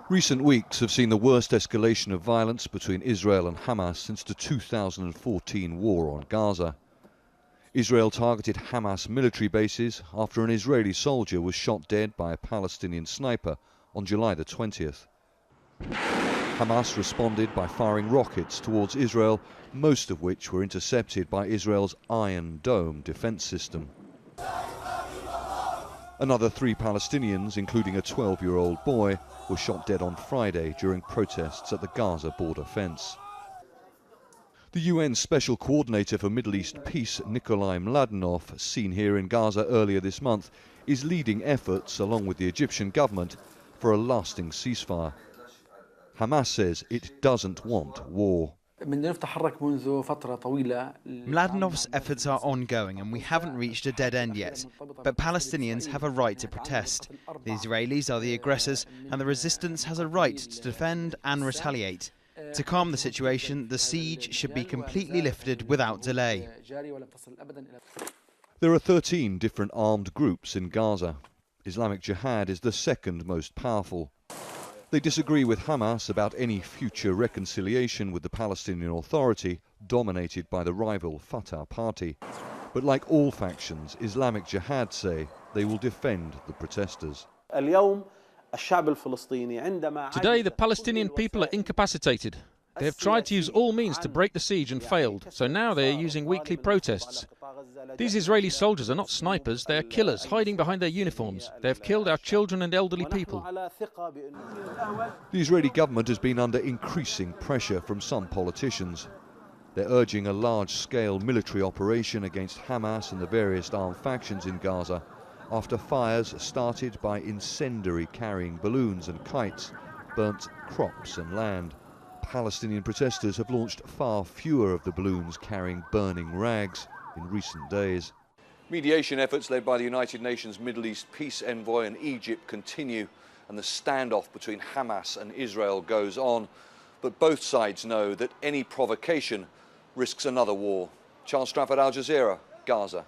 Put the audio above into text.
Recent weeks have seen the worst escalation of violence between Israel and Hamas since the 2014 war on Gaza. Israel targeted Hamas military bases after an Israeli soldier was shot dead by a Palestinian sniper on July the 20th. Hamas responded by firing rockets towards Israel, most of which were intercepted by Israel's Iron Dome defense system. Another 3 Palestinians, including a 12-year-old boy, were shot dead on Friday during protests at the Gaza border fence. The UN Special Coordinator for Middle East Peace, Nikolai Mladenov, seen here in Gaza earlier this month, is leading efforts, along with the Egyptian government, for a lasting ceasefire. Hamas says it doesn't want war. Mladenov's efforts are ongoing and we haven't reached a dead end yet, but Palestinians have a right to protest. The Israelis are the aggressors and the resistance has a right to defend and retaliate. To calm the situation, the siege should be completely lifted without delay. There are 13 different armed groups in Gaza. Islamic Jihad is the second most powerful. They disagree with Hamas about any future reconciliation with the Palestinian Authority, dominated by the rival Fatah party. But like all factions, Islamic Jihad say they will defend the protesters. Today, the Palestinian people are incapacitated. They have tried to use all means to break the siege and failed, so now they are using weekly protests. These Israeli soldiers are not snipers, they are killers hiding behind their uniforms. They have killed our children and elderly people. The Israeli government has been under increasing pressure from some politicians. They're urging a large-scale military operation against Hamas and the various armed factions in Gaza after fires started by incendiary-carrying balloons and kites burnt crops and land. Palestinian protesters have launched far fewer of the balloons carrying burning rags in recent days. Mediation efforts led by the United Nations Middle East Peace Envoy and Egypt continue, and the standoff between Hamas and Israel goes on. But both sides know that any provocation risks another war. Charles Strafford, Al Jazeera, Gaza.